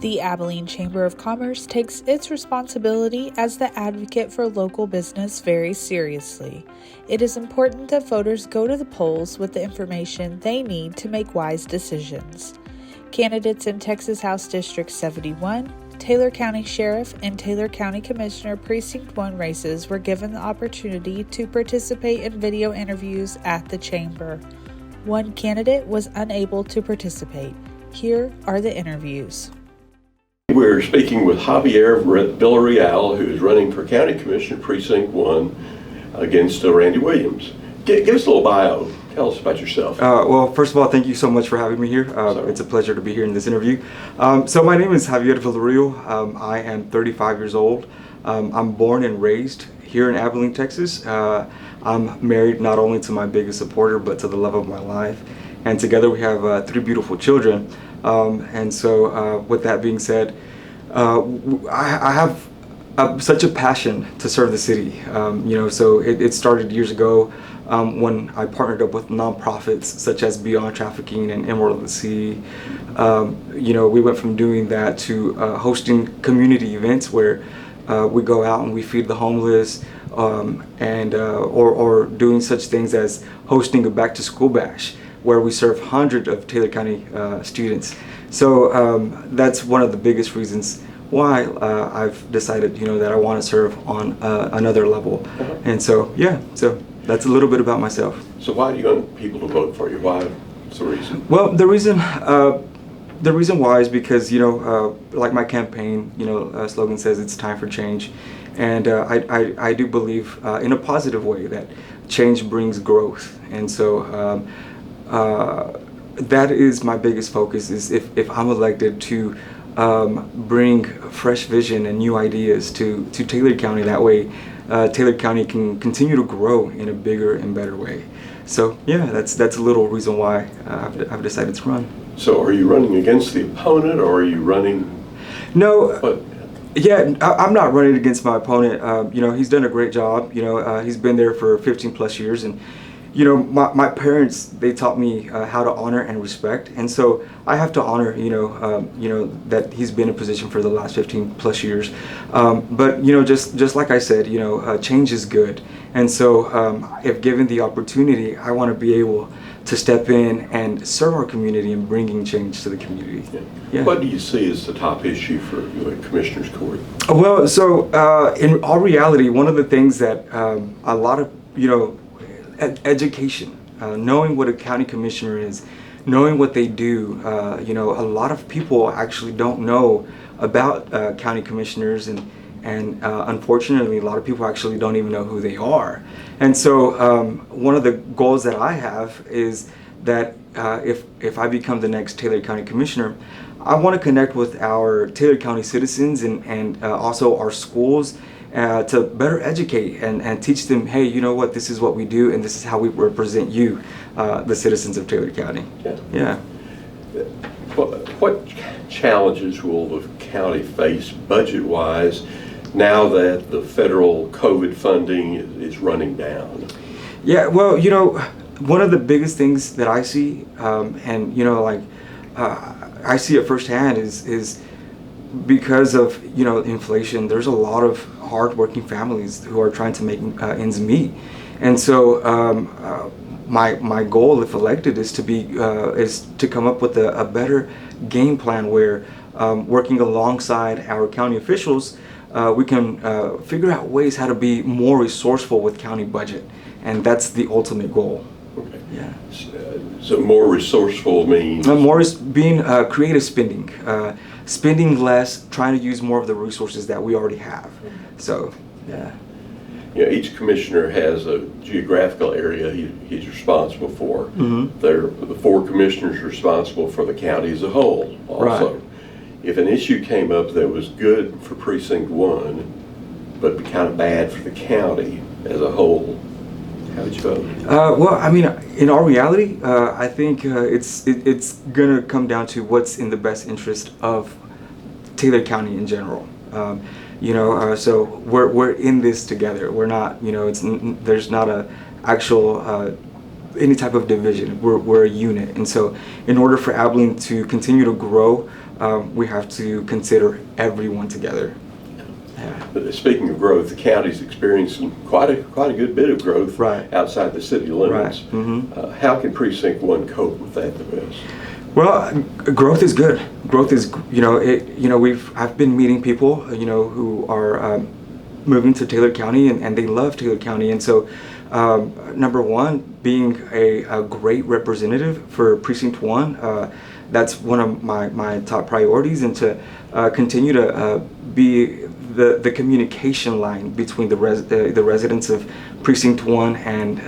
The Abilene Chamber of Commerce takes its responsibility as the advocate for local business very seriously. It is important that voters go to the polls with the information they need to make wise decisions. Candidates in Texas House District 71, Taylor County Sheriff, and Taylor County Commissioner Precinct 1 races were given the opportunity to participate in video interviews at the Chamber. One candidate was unable to participate. Here are the interviews. We're speaking with Javier Villarreal, who is running for County Commissioner Precinct 1 against Randy Williams. Give us a little bio. Tell us about yourself. Well, first of all, thank you so much for having me here. It's a pleasure to be here in this interview. So my name is Javier Villarreal. I am 35 years old. I'm born and raised here in Abilene, Texas. I'm married not only to my biggest supporter, but to the love of my life. And together we have 3 beautiful children. And so with that being said, I have such a passion to serve the city. So it started years ago when I partnered up with nonprofits such as Beyond Trafficking and Emerald of the Sea. We went from doing that to hosting community events where we go out and we feed the homeless, or doing such things as hosting a back to school bash where we serve hundreds of Taylor County students. So that's one of the biggest reasons why I've decided, that I want to serve on another level. And so, so that's a little bit about myself. So why do you want people to vote for you? What's the reason? Well, the reason why is because, like my campaign, slogan says, it's time for change. And I do believe in a positive way that change brings growth. And so that is my biggest focus, is if I'm elected to bring fresh vision and new ideas to Taylor County. That way Taylor County can continue to grow in a bigger and better way. So that's a little reason why I've decided to run. So are you running against the opponent, or are you running? No. I'm not running against my opponent. He's done a great job. He's been there for 15 plus years, and my parents, they taught me how to honor and respect, and so I have to honor that he's been in position for the last 15 plus years. But just like I said, change is good, and so if given the opportunity, I want to be able to step in and serve our community and bringing change to the community. Yeah. What do you see as the top issue for the Commissioner's Court? Well, so in all reality, one of the things that a lot of education, knowing what a county commissioner is, knowing what they do. A lot of people actually don't know about county commissioners, and unfortunately, a lot of people actually don't even know who they are. And so one of the goals that I have is that if I become the next Taylor County Commissioner, I want to connect with our Taylor County citizens and also our schools to better educate and teach them, hey, you know what, this is what we do, and this is how we represent you, the citizens of Taylor County. Yeah. What challenges will the county face budget-wise now that the federal COVID funding is running down? Yeah, well, one of the biggest things that I see, I see it firsthand, is because of inflation. There's a lot of hardworking families who are trying to make ends meet, and so my goal, if elected, is to come up with a better game plan where, working alongside our county officials, we can figure out ways how to be more resourceful with county budget, and that's the ultimate goal. Okay. Yeah. So more resourceful means? More is being creative spending. Spending less, trying to use more of the resources that we already have. So, yeah. Each commissioner has a geographical area he's responsible for. Mm-hmm. The 4 commissioners are responsible for the county as a whole also. Right. If an issue came up that was good for Precinct 1, but kind of bad for the county as a whole, how would you vote? Well, I mean, in all reality, I think it's gonna come down to what's in the best interest of Taylor County in general. So we're in this together. We're not, there's not a actual any type of division. We're a unit, and so in order for Abilene to continue to grow, we have to consider everyone together. But speaking of growth, the county's experiencing quite a good bit of growth Right. outside the city limits. Right. Mm-hmm. How can Precinct 1 cope with that the best? Well, growth is good. Growth is, I've been meeting people, who are moving to Taylor County, and they love Taylor County. And so, number one, being a great representative for Precinct 1, that's one of my top priorities, and to continue to be the communication line between the residents of Precinct 1 and,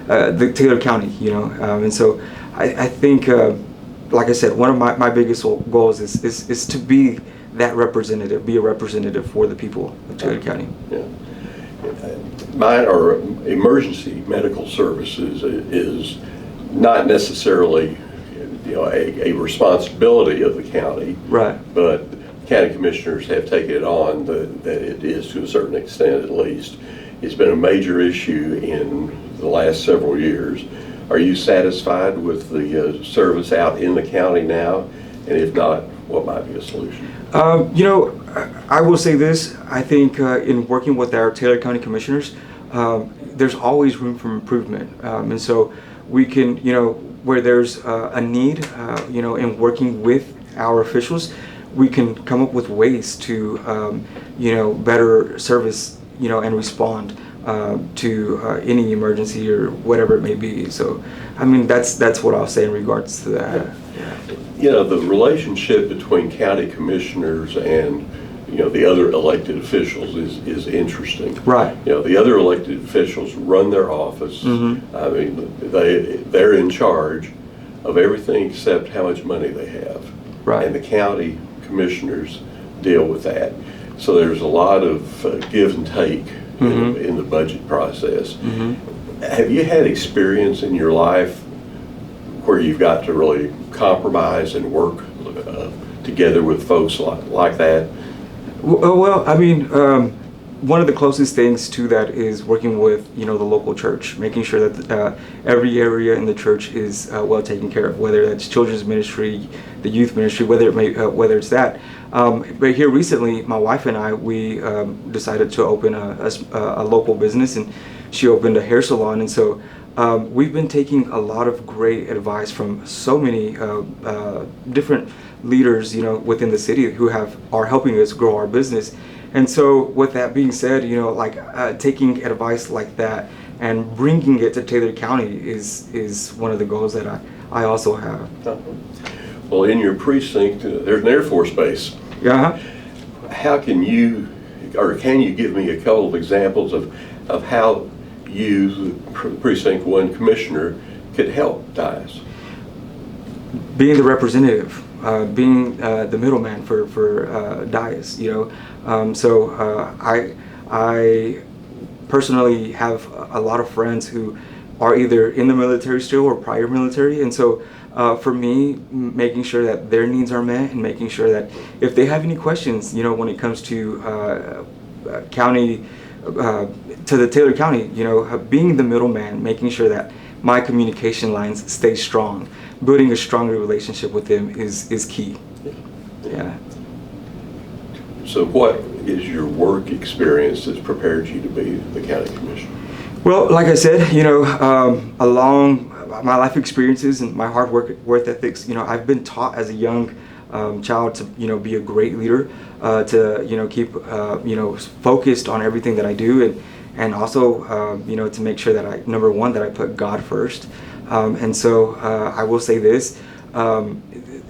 the Taylor County, and so I think, like I said, one of my biggest goals is to be that representative, be a representative for the people of Taylor County. Yeah. Mine are emergency medical services is not necessarily, a responsibility of the county. Right. But county commissioners have taken it on that it is, to a certain extent at least. It's been a major issue in the last several years. Are you satisfied with the service out in the county now? And if not, what might be a solution? I will say this. I think in working with our Taylor County commissioners, there's always room for improvement. And so we can, where there's a need, in working with our officials, we can come up with ways to, better service, and respond to any emergency or whatever it may be. So, I mean, that's what I'll say in regards to that. Yeah. The relationship between county commissioners and the other elected officials is interesting. Right. The other elected officials run their office. Mm-hmm. I mean, they're in charge of everything except how much money they have. Right. And the county commissioners deal with that. So there's a lot of give and take in the budget process. Mm-hmm. Have you had experience in your life where you've got to really compromise and work together with folks like that? Well, I mean, one of the closest things to that is working with, the local church, making sure that every area in the church is well taken care of, whether that's children's ministry, the youth ministry, whether it's that. But here recently, my wife and I, we decided to open a local business, and she opened a hair salon, and so we've been taking a lot of great advice from so many different leaders, within the city who are helping us grow our business. And so with that being said, taking advice like that and bringing it to Taylor County is one of the goals that I also have. Well, in your precinct, there's an Air Force base. Yeah. How can you give me a couple of examples of how you, the Precinct 1 Commissioner, could help Dias? Being the representative, being the middleman for Dias, So I personally have a lot of friends who are either in the military still or prior military, and so for me, making sure that their needs are met and making sure that if they have any questions, when it comes to county, to the Taylor County, being the middleman, making sure that my communication lines stay strong, building a stronger relationship with them is key. Yeah. So what is your work experience that's prepared you to be the county commissioner? Well, like I said, along my life experiences and my hard work ethics, I've been taught as a young child to, be a great leader, to, keep, focused on everything that I do, and also, to make sure that number one, that I put God first. And so I will say this,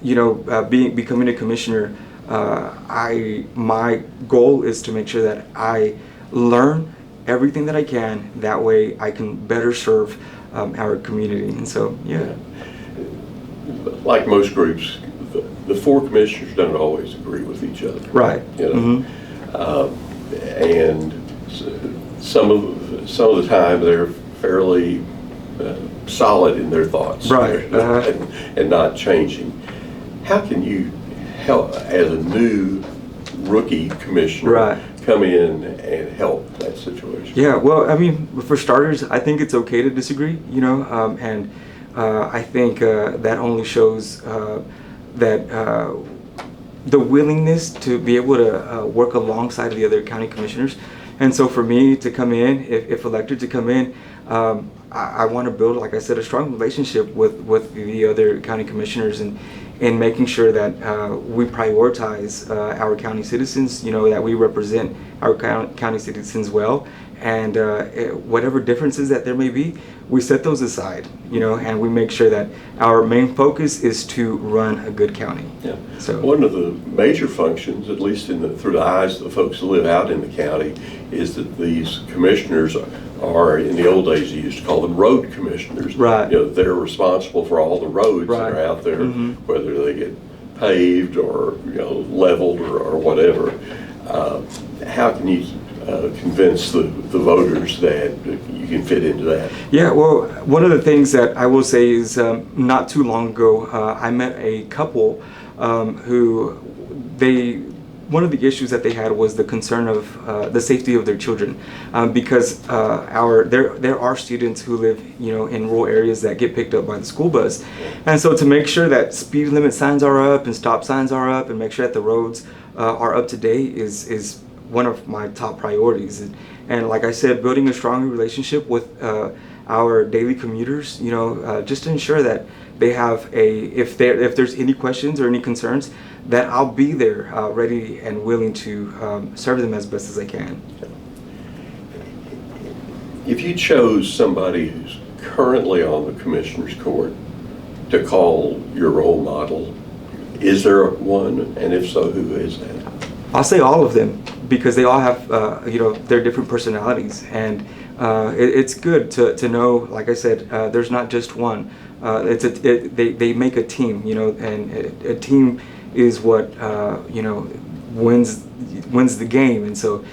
becoming a commissioner, my goal is to make sure that I learn everything that I can. That way I can better serve our community. And so, yeah. Like most groups, the four commissioners don't always agree with each other. Right. And some of the time they're fairly solid in their thoughts. Right. And not changing. How can you help, as a new rookie commissioner, come in and help that situation? Yeah, well, I mean, for starters, I think it's okay to disagree, and I think that only shows the willingness to be able to work alongside the other county commissioners. And so for me to come in, if elected to come in, I want to build, like I said, a strong relationship with the other county commissioners, and making sure that we prioritize our county citizens, that we represent our county citizens well. And whatever differences that there may be, we set those aside, and we make sure that our main focus is to run a good county. Yeah. So one of the major functions, at least through the eyes of the folks who live out in the county, is that these commissioners are, in the old days, you used to call them road commissioners. Right. They're responsible for all the roads Right. that are out there, Mm-hmm. whether they get paved or leveled or whatever. How can you convince the voters that you can fit into that? Yeah, well, one of the things that I will say is not too long ago, I met a couple who one of the issues that they had was the concern of the safety of their children, because there are students who live in rural areas that get picked up by the school bus, and so to make sure that speed limit signs are up and stop signs are up and make sure that the roads are up to date is one of my top priorities. And like I said, building a strong relationship with our daily commuters, just to ensure that they have if there's any questions or any concerns, that I'll be there ready and willing to serve them as best as I can. If you chose somebody who's currently on the commissioner's court to call your role model, is there one? And if so, who is that? I'll say all of them, because they all have their different personalities, and it's good to know, like I said, there's not just one. They make a team, and a team is what wins the game. And so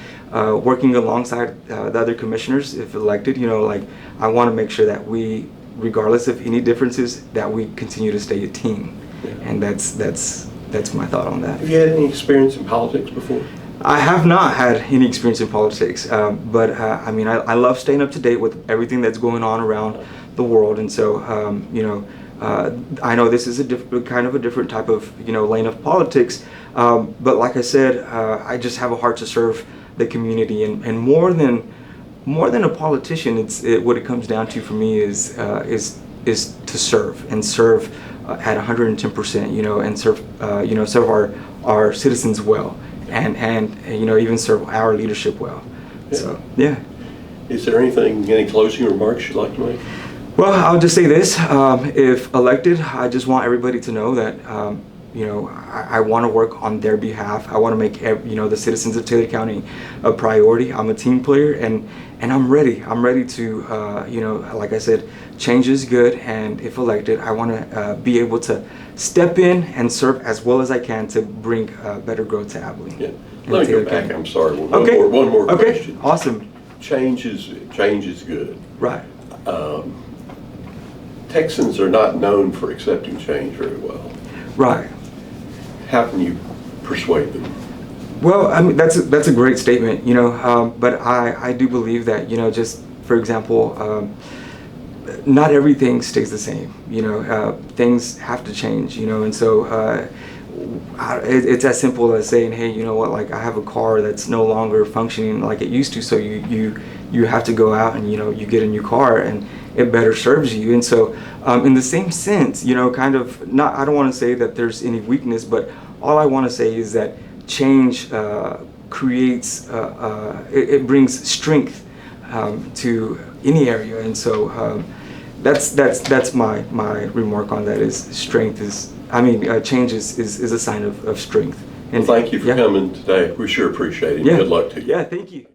working alongside the other commissioners, if elected, I want to make sure that we, regardless of any differences, that we continue to stay a team. Yeah. And that's my thought on that. Have you had any experience in politics before? I have not had any experience in politics, but I love staying up to date with everything that's going on around the world, and so I know this is a different type of lane of politics, but like I said, I just have a heart to serve the community, and more than a politician, what it comes down to for me is to serve at 110%, and serve our citizens well. And even serve our leadership well. Yeah. So yeah. Is there any closing remarks you'd like to make? Well, I'll just say this: if elected, I just want everybody to know that I want to work on their behalf. I want to make the citizens of Taylor County a priority. I'm a team player, and I'm ready. I'm ready to like I said, change is good, and if elected, I want to be able to step in and serve as well as I can to bring better growth to Abilene. Yeah. Let me go back. I'm sorry. One more question. Awesome. Change is good. Right. Texans are not known for accepting change very well. Right. How can you persuade them? Well, that's a great statement, but I do believe that, just for example, not everything stays the same, things have to change, and so it's as simple as saying, hey, I have a car that's no longer functioning like it used to, so you have to go out and you get a new car and it better serves you. And so in the same sense, I don't want to say that there's any weakness, but all I want to say is that change creates it brings strength to any area. And so that's my remark on that, is strength is change is a sign of strength. And well, thank you for coming today. We sure appreciate it. Yeah. Good luck to you. Yeah, thank you.